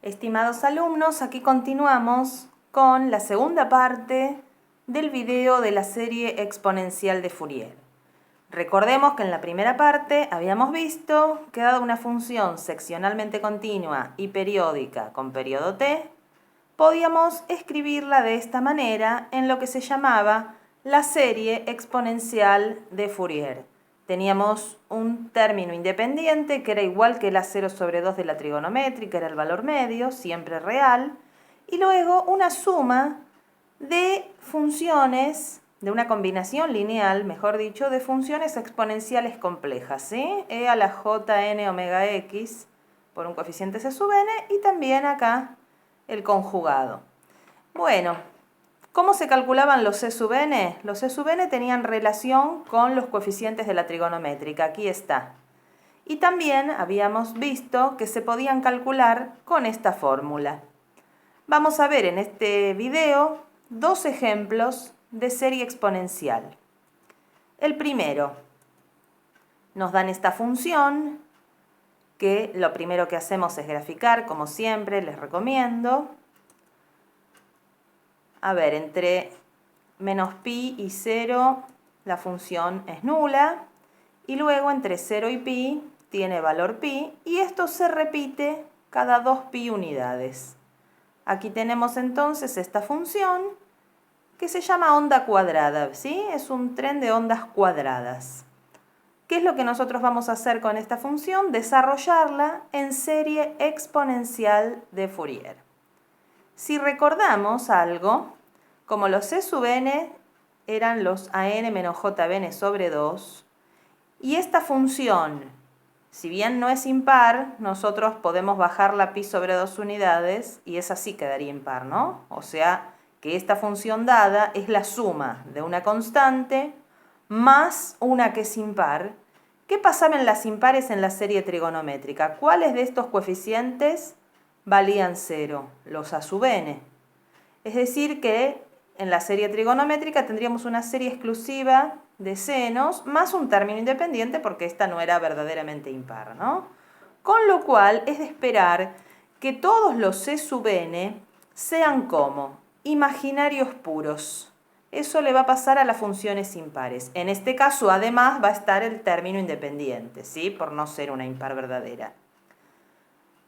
Estimados alumnos, aquí continuamos con la segunda parte del video de la serie exponencial de Fourier. Recordemos que en la primera parte habíamos visto que dada una función seccionalmente continua y periódica con periodo t, podíamos escribirla de esta manera en lo que se llamaba la serie exponencial de Fourier. Teníamos un término independiente que era igual que la 0/2 de la trigonométrica, era el valor medio, siempre real, y luego una suma de funciones, de una combinación lineal, mejor dicho, de funciones exponenciales complejas, ¿sí? E a la jn omega x por un coeficiente c sub n y también acá el conjugado. Bueno, ¿cómo se calculaban los c sub n? Los c sub n tenían relación con los coeficientes de la trigonométrica, aquí está. Y también habíamos visto que se podían calcular con esta fórmula. Vamos a ver en este video dos ejemplos de serie exponencial. El primero, nos dan esta función que lo primero que hacemos es graficar, como siempre, les recomiendo. A ver, entre menos pi y 0 la función es nula, y luego entre 0 y pi tiene valor pi, y esto se repite cada 2pi unidades. Aquí tenemos entonces esta función que se llama onda cuadrada, ¿sí? Es un tren de ondas cuadradas. ¿Qué es lo que nosotros vamos a hacer con esta función? Desarrollarla en serie exponencial de Fourier. Si recordamos algo, como los c sub n eran los an menos jbn sobre 2, y esta función, si bien no es impar, nosotros podemos bajarla pi sobre 2 unidades y esa sí quedaría impar, ¿no? O sea que esta función dada es la suma de una constante más una que es impar. ¿Qué pasaba en las impares en la serie trigonométrica? ¿Cuáles de estos coeficientes valían 0? Los a sub n. Es decir que en la serie trigonométrica tendríamos una serie exclusiva de senos más un término independiente porque esta no era verdaderamente impar, ¿no? Con lo cual es de esperar que todos los c sub n sean como imaginarios puros. Eso le va a pasar a las funciones impares. En este caso, además, va a estar el término independiente, ¿sí? Por no ser una impar verdadera.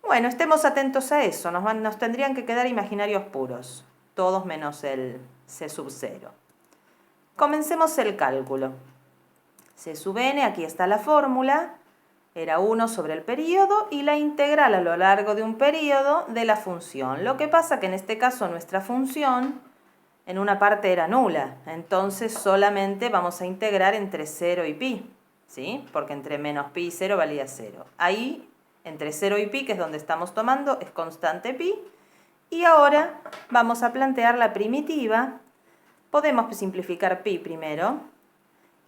Bueno, estemos atentos a eso. Nos tendrían que quedar imaginarios puros. Todos menos el c sub 0. Comencemos el cálculo. C sub n, aquí está la fórmula, era 1 sobre el período y la integral a lo largo de un período de la función. Lo que pasa que en este caso nuestra función en una parte era nula, entonces solamente vamos a integrar entre 0 y pi, ¿sí? Porque entre menos pi y 0 valía 0. Ahí, entre 0 y pi, que es donde estamos tomando, es constante pi. Y ahora vamos a plantear la primitiva. Podemos simplificar pi primero.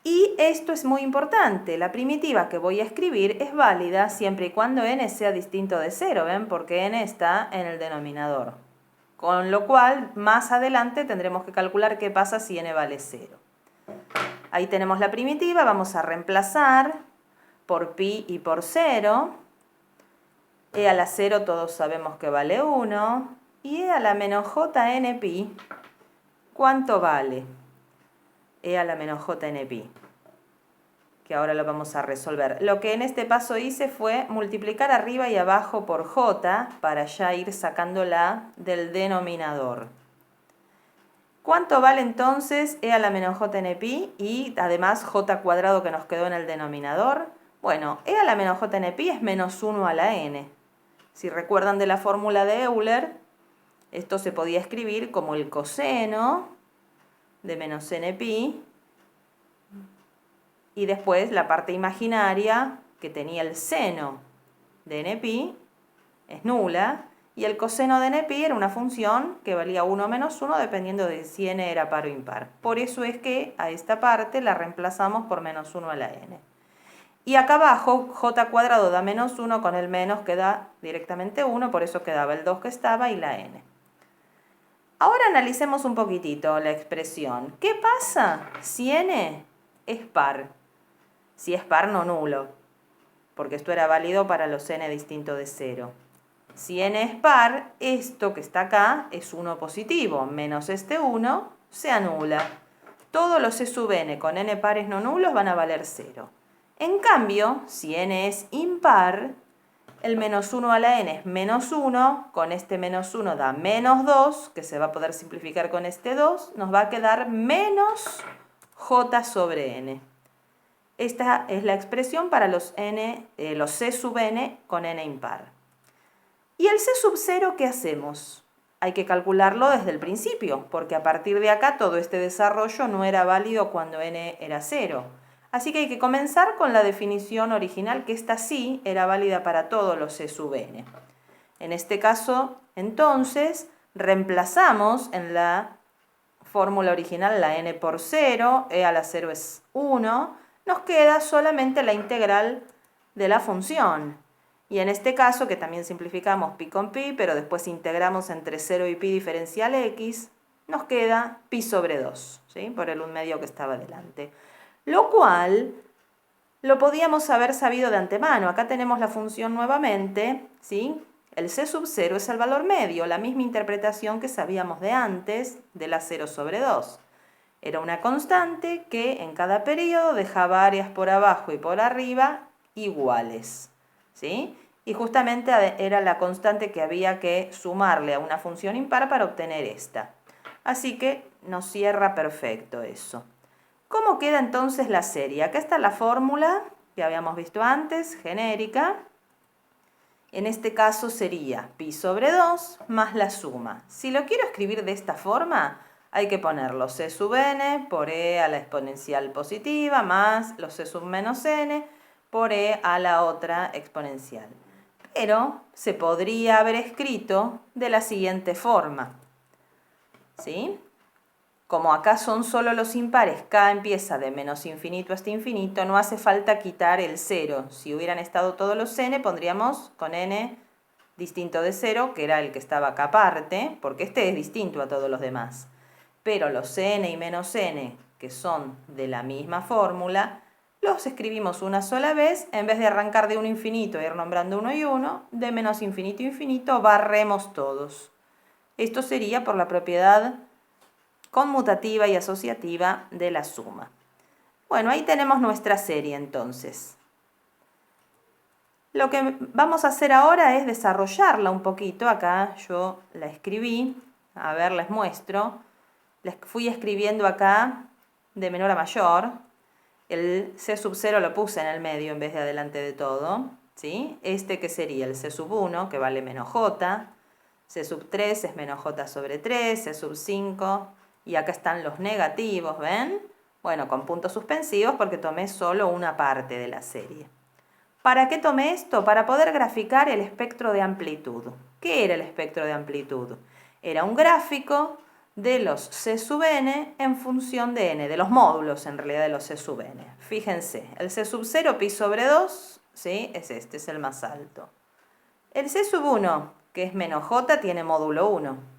Y esto es muy importante. La primitiva que voy a escribir es válida siempre y cuando n sea distinto de 0, ¿ven? Porque n está en el denominador. Con lo cual, más adelante tendremos que calcular qué pasa si n vale 0. Ahí tenemos la primitiva. Vamos a reemplazar por pi y por 0. E a la 0 todos sabemos que vale 1. Y e a la menos jn pi, ¿cuánto vale? E a la menos jn pi, que ahora lo vamos a resolver. Lo que en este paso hice fue multiplicar arriba y abajo por j para ya ir sacándola del denominador. ¿Cuánto vale entonces e a la menos jn pi y además j cuadrado que nos quedó en el denominador? Bueno, e a la menos jn pi es menos 1 a la n. Si recuerdan de la fórmula de Euler, esto se podía escribir como el coseno de menos n pi y después la parte imaginaria que tenía el seno de n pi es nula y el coseno de n pi era una función que valía 1 menos 1 dependiendo de si n era par o impar. Por eso es que a esta parte la reemplazamos por menos 1 a la n. Y acá abajo j cuadrado da menos 1, con el menos queda directamente 1, por eso quedaba el 2 que estaba y la n. Ahora analicemos un poquitito la expresión. ¿Qué pasa si n es par? Si es par, no nulo, porque esto era válido para los n distinto de 0. Si n es par, esto que está acá es 1 positivo, menos este 1 se anula. Todos los C sub n con n pares no nulos van a valer 0. En cambio, si n es impar, el menos 1 a la n es menos 1, con este menos 1 da menos 2, que se va a poder simplificar con este 2, nos va a quedar menos j sobre n. Esta es la expresión para los C sub n con n impar. ¿Y el C sub 0 qué hacemos? Hay que calcularlo desde el principio, porque a partir de acá todo este desarrollo no era válido cuando n era 0. Así que hay que comenzar con la definición original, que esta sí era válida para todos los C sub n. En este caso, entonces, reemplazamos en la fórmula original la n por 0, e a la 0 es 1, nos queda solamente la integral de la función. Y en este caso, que también simplificamos pi con pi, pero después integramos entre 0 y pi diferencial x, nos queda pi sobre 2, ¿sí? Por el 1 medio que estaba delante. Lo cual lo podíamos haber sabido de antemano. Acá tenemos la función nuevamente, ¿sí? El c sub 0 es el valor medio, la misma interpretación que sabíamos de antes de la 0 sobre 2. Era una constante que en cada periodo dejaba áreas por abajo y por arriba iguales, ¿sí? Y justamente era la constante que había que sumarle a una función impar para obtener esta. Así que nos cierra perfecto eso. ¿Cómo queda entonces la serie? Acá está la fórmula que habíamos visto antes, genérica. En este caso sería pi sobre 2 más la suma. Si lo quiero escribir de esta forma, hay que ponerlo c sub n por e a la exponencial positiva más los c sub menos n por e a la otra exponencial. Pero se podría haber escrito de la siguiente forma, ¿sí? Como acá son solo los impares, k empieza de menos infinito hasta infinito, no hace falta quitar el 0. Si hubieran estado todos los n, pondríamos con n distinto de 0, que era el que estaba acá aparte, porque este es distinto a todos los demás. Pero los n y menos n, que son de la misma fórmula, los escribimos una sola vez, en vez de arrancar de 1 infinito e ir nombrando uno y uno, de menos infinito a infinito barremos todos. Esto sería por la propiedad conmutativa y asociativa de la suma. Bueno, ahí tenemos nuestra serie entonces. Lo que vamos a hacer ahora es desarrollarla un poquito. Acá yo la escribí, a ver, les muestro. Les fui escribiendo acá de menor a mayor. El c sub 0 lo puse en el medio en vez de adelante de todo, ¿sí? Este que sería el c sub 1, que vale menos j. C sub 3 es menos j sobre 3, c sub 5... Y acá están los negativos, ¿ven? Bueno, con puntos suspensivos porque tomé solo una parte de la serie. ¿Para qué tomé esto? Para poder graficar el espectro de amplitud. ¿Qué era el espectro de amplitud? Era un gráfico de los C sub n en función de n, de los módulos en realidad de los C sub n. Fíjense, el C sub 0, pi sobre 2, ¿sí? Es este, es el más alto. El C sub 1, que es menos j, tiene módulo 1.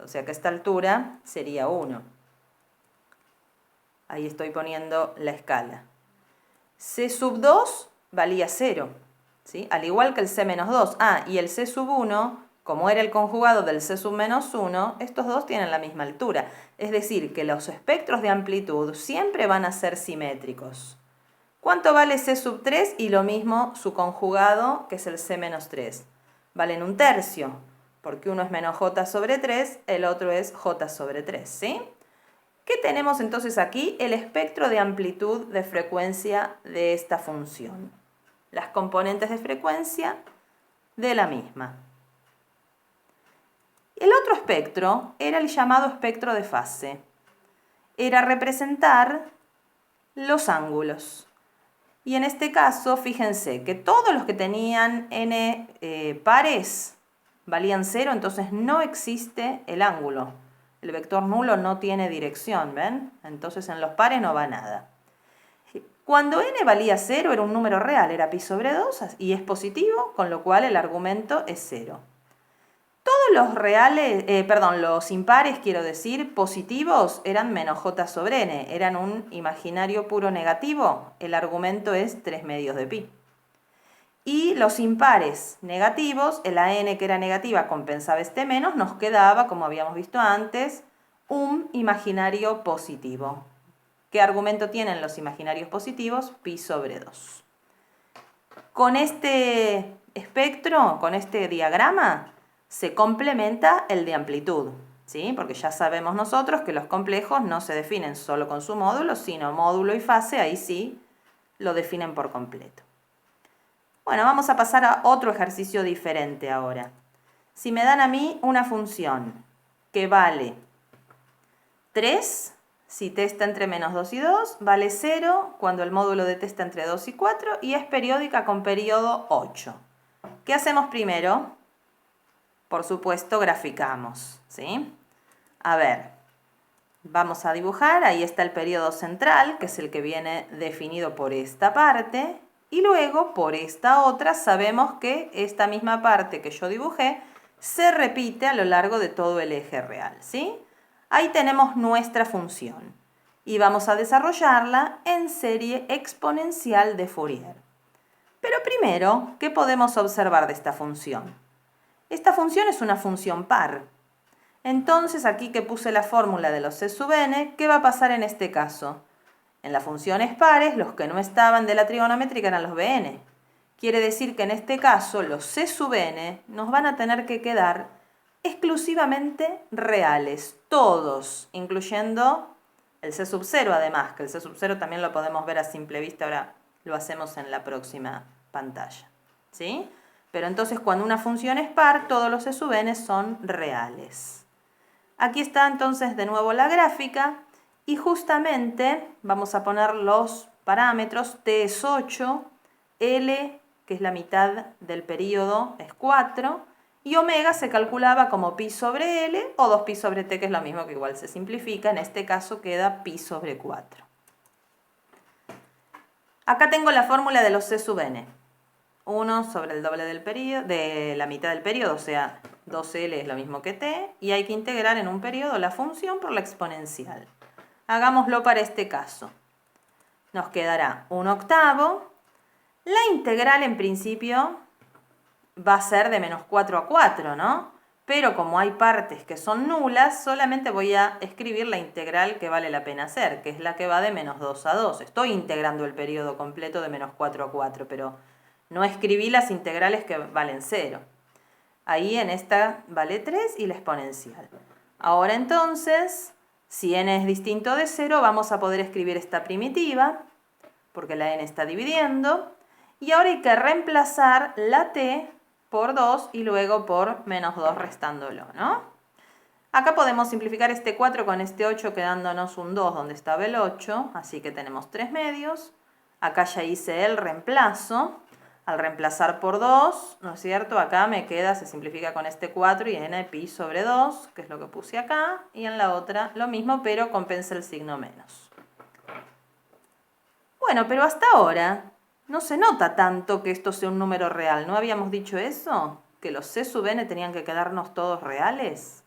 O sea que a esta altura sería 1. Ahí estoy poniendo la escala. C sub 2 valía 0, ¿sí? Al igual que el C menos 2. Ah, y el C sub 1, como era el conjugado del C sub menos 1, estos dos tienen la misma altura. Es decir, que los espectros de amplitud siempre van a ser simétricos. ¿Cuánto vale C sub 3? Y lo mismo su conjugado, que es el C menos 3. Valen 1/3. Porque uno es menos j sobre 3, el otro es j sobre 3, ¿sí? ¿Qué tenemos entonces aquí? El espectro de amplitud de frecuencia de esta función. Las componentes de frecuencia de la misma. El otro espectro era el llamado espectro de fase. Era representar los ángulos. Y en este caso, fíjense que todos los que tenían n pares valían 0, entonces no existe el ángulo. El vector nulo no tiene dirección, ¿ven? Entonces en los pares no va nada. Cuando n valía 0 era un número real, era pi sobre 2 y es positivo, con lo cual el argumento es 0. Todos los impares, quiero decir, positivos eran menos j sobre n, eran un imaginario puro negativo, el argumento es 3 medios de pi. Y los impares negativos, la n que era negativa compensaba este menos, nos quedaba, como habíamos visto antes, un imaginario positivo. ¿Qué argumento tienen los imaginarios positivos? Pi sobre 2. Con este espectro, con este diagrama, se complementa el de amplitud, ¿sí? Porque ya sabemos nosotros que los complejos no se definen solo con su módulo, sino módulo y fase, ahí sí lo definen por completo. Bueno, vamos a pasar a otro ejercicio diferente ahora. Si me dan a mí una función que vale 3, si t está entre menos 2 y 2, vale 0 cuando el módulo de t está entre 2 y 4 y es periódica con periodo 8. ¿Qué hacemos primero? Por supuesto, graficamos, ¿sí? A ver, vamos a dibujar, ahí está el periodo central, que es el que viene definido por esta parte, y luego por esta otra sabemos que esta misma parte que yo dibujé se repite a lo largo de todo el eje real, ¿sí? Ahí tenemos nuestra función y vamos a desarrollarla en serie exponencial de Fourier. Pero primero, ¿qué podemos observar de esta función? Esta función es una función par. Entonces, aquí que puse la fórmula de los c sub n, ¿qué va a pasar en este caso? En las funciones pares, los que no estaban de la trigonométrica eran los bn. Quiere decir que en este caso los c sub n nos van a tener que quedar exclusivamente reales, todos, incluyendo el c sub 0 además, que el c sub 0 también lo podemos ver a simple vista, ahora lo hacemos en la próxima pantalla, ¿sí? Pero entonces cuando una función es par, todos los c sub n son reales. Aquí está entonces de nuevo la gráfica y justamente vamos a poner los parámetros. T es 8, L, que es la mitad del periodo, es 4, y omega se calculaba como pi sobre L o 2pi sobre T, que es lo mismo, que igual se simplifica. En este caso queda pi sobre 4. Acá tengo la fórmula de los c sub n. 1 sobre el doble del periodo, de la mitad del periodo, o sea, 2L es lo mismo que T, y hay que integrar en un periodo la función por la exponencial. Hagámoslo para este caso. Nos quedará 1/8. La integral en principio va a ser de menos 4 a 4, ¿no? Pero como hay partes que son nulas, solamente voy a escribir la integral que vale la pena hacer, que es la que va de menos 2 a 2. Estoy integrando el periodo completo de menos 4 a 4, pero no escribí las integrales que valen 0. Ahí en esta vale 3 y la exponencial. Ahora entonces, si n es distinto de 0, vamos a poder escribir esta primitiva, porque la n está dividiendo. Y ahora hay que reemplazar la t por 2 y luego por menos 2 restándolo, ¿no? Acá podemos simplificar este 4 con este 8 quedándonos un 2 donde estaba el 8, así que tenemos 3 medios. Acá ya hice el reemplazo. Al reemplazar por 2, ¿no es cierto? Acá me queda, se simplifica con este 4 y n pi sobre 2, que es lo que puse acá. Y en la otra lo mismo, pero compensa el signo menos. Bueno, pero hasta ahora no se nota tanto que esto sea un número real. ¿No habíamos dicho eso? ¿Que los c sub n tenían que quedarnos todos reales?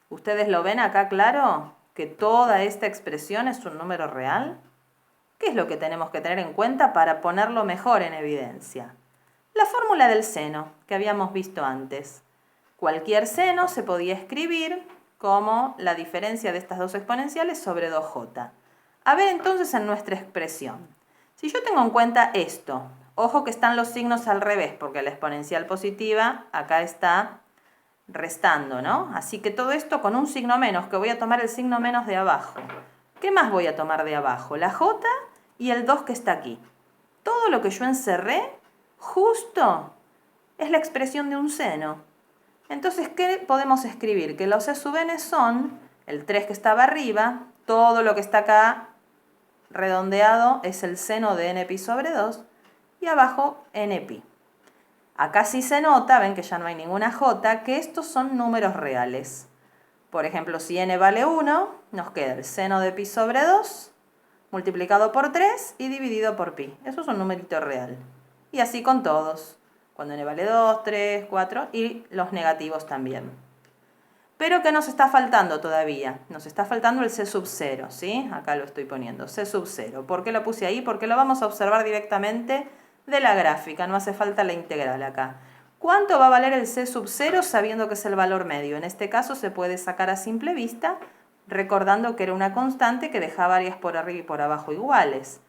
¿Ustedes lo ven acá claro? ¿Que toda esta expresión es un número real? ¿Qué es lo que tenemos que tener en cuenta para ponerlo mejor en evidencia? La fórmula del seno, que habíamos visto antes. Cualquier seno se podía escribir como la diferencia de estas dos exponenciales sobre 2j. A ver entonces en nuestra expresión. Si yo tengo en cuenta esto, ojo que están los signos al revés, porque la exponencial positiva acá está restando, ¿no? Así que todo esto con un signo menos, que voy a tomar el signo menos de abajo. ¿Qué más voy a tomar de abajo? La j y el 2 que está aquí. Todo lo que yo encerré, justo, es la expresión de un seno. Entonces, ¿qué podemos escribir? Que los c sub n son el 3 que estaba arriba, todo lo que está acá redondeado es el seno de n pi sobre 2, y abajo n pi. Acá sí se nota, ven que ya no hay ninguna j, que estos son números reales. Por ejemplo, si n vale 1, nos queda el seno de pi sobre 2 multiplicado por 3 y dividido por pi. Eso es un numerito real. Y así con todos. Cuando n vale 2, 3, 4 y los negativos también. Pero ¿qué nos está faltando todavía? Nos está faltando el c sub 0, ¿sí? Acá lo estoy poniendo, c sub 0. ¿Por qué lo puse ahí? Porque lo vamos a observar directamente de la gráfica, no hace falta la integral acá. ¿Cuánto va a valer el C sub 0 sabiendo que es el valor medio? En este caso se puede sacar a simple vista, recordando que era una constante que dejaba áreas por arriba y por abajo iguales.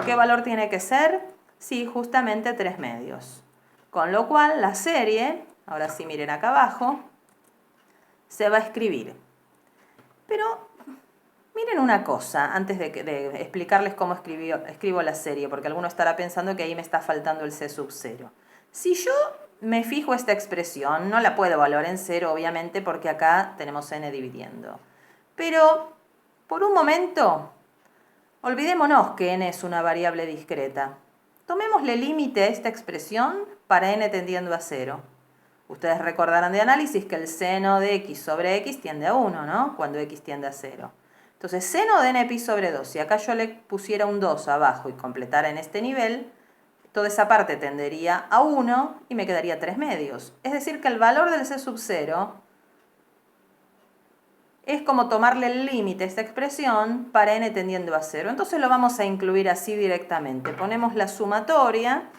¿Qué valor tiene que ser? Sí, justamente 3 medios. Con lo cual la serie, ahora sí miren acá abajo, se va a escribir. Pero miren una cosa, antes de explicarles cómo escribo la serie, porque alguno estará pensando que ahí me está faltando el C sub 0. Si yo me fijo esta expresión, no la puedo evaluar en 0, obviamente, porque acá tenemos n dividiendo. Pero, por un momento, olvidémonos que n es una variable discreta. Tomémosle límite a esta expresión para n tendiendo a 0. Ustedes recordarán de análisis que el seno de x sobre x tiende a 1, ¿no? Cuando x tiende a 0. Entonces, seno de n pi sobre 2, si acá yo le pusiera un 2 abajo y completara en este nivel, toda esa parte tendería a 1 y me quedaría 3 medios. Es decir, que el valor del C sub 0 es como tomarle el límite a esta expresión para n tendiendo a 0. Entonces lo vamos a incluir así directamente. Ponemos la sumatoria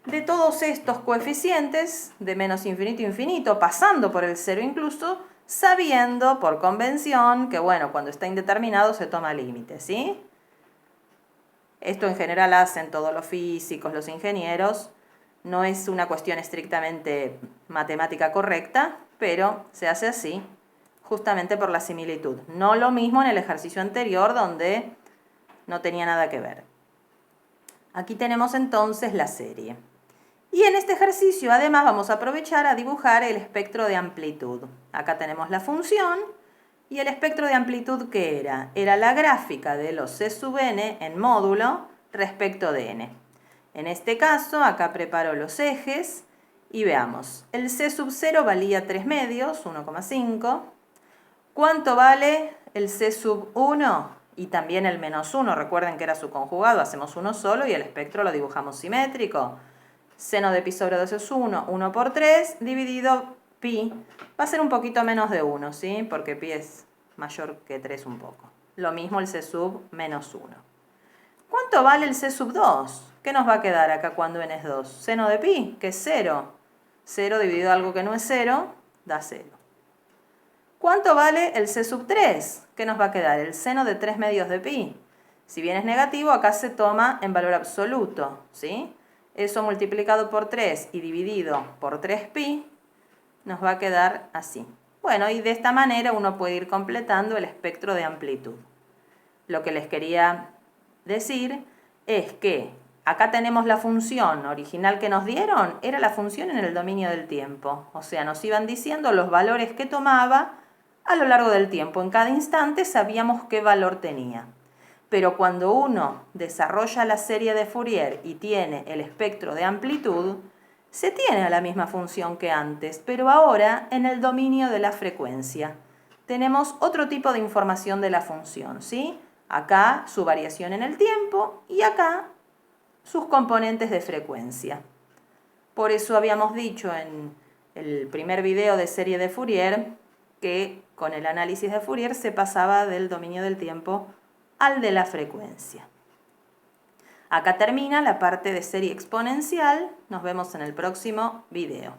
de todos estos coeficientes de menos infinito a infinito, pasando por el 0 incluso, sabiendo por convención que, bueno, cuando está indeterminado se toma límite, ¿sí? Esto en general hacen todos los físicos, los ingenieros. No es una cuestión estrictamente matemática correcta, pero se hace así, justamente por la similitud. No lo mismo en el ejercicio anterior, donde no tenía nada que ver. Aquí tenemos entonces la serie. Y en este ejercicio, además, vamos a aprovechar a dibujar el espectro de amplitud. Acá tenemos la función. ¿Y el espectro de amplitud qué era? Era la gráfica de los C sub n en módulo respecto de n. En este caso, acá preparo los ejes y veamos. El C sub 0 valía 3 medios, 1,5. ¿Cuánto vale el C sub 1? Y también el menos 1. Recuerden que era su conjugado, hacemos uno solo y el espectro lo dibujamos simétrico. Seno de pi sobre 2 es 1, 1 por 3, dividido pi. Va a ser un poquito menos de 1, ¿sí? Porque pi es mayor que 3 un poco. Lo mismo el C sub menos 1. ¿Cuánto vale el C sub 2? ¿Qué nos va a quedar acá cuando n es 2? Seno de pi, que es 0. 0 dividido algo que no es 0, da 0. ¿Cuánto vale el C sub 3? ¿Qué nos va a quedar? El seno de 3 medios de pi. Si bien es negativo, acá se toma en valor absoluto, ¿sí? Eso multiplicado por 3 y dividido por 3pi nos va a quedar así. Bueno, y de esta manera uno puede ir completando el espectro de amplitud. Lo que les quería decir es que acá tenemos la función original que nos dieron, era la función en el dominio del tiempo. O sea, nos iban diciendo los valores que tomaba a lo largo del tiempo. En cada instante sabíamos qué valor tenía. Pero cuando uno desarrolla la serie de Fourier y tiene el espectro de amplitud, se tiene la misma función que antes, pero ahora en el dominio de la frecuencia. Tenemos otro tipo de información de la función, ¿sí? Acá su variación en el tiempo y acá sus componentes de frecuencia. Por eso habíamos dicho en el primer video de serie de Fourier que con el análisis de Fourier se pasaba del dominio del tiempo al de la frecuencia. Acá termina la parte de serie exponencial. Nos vemos en el próximo video.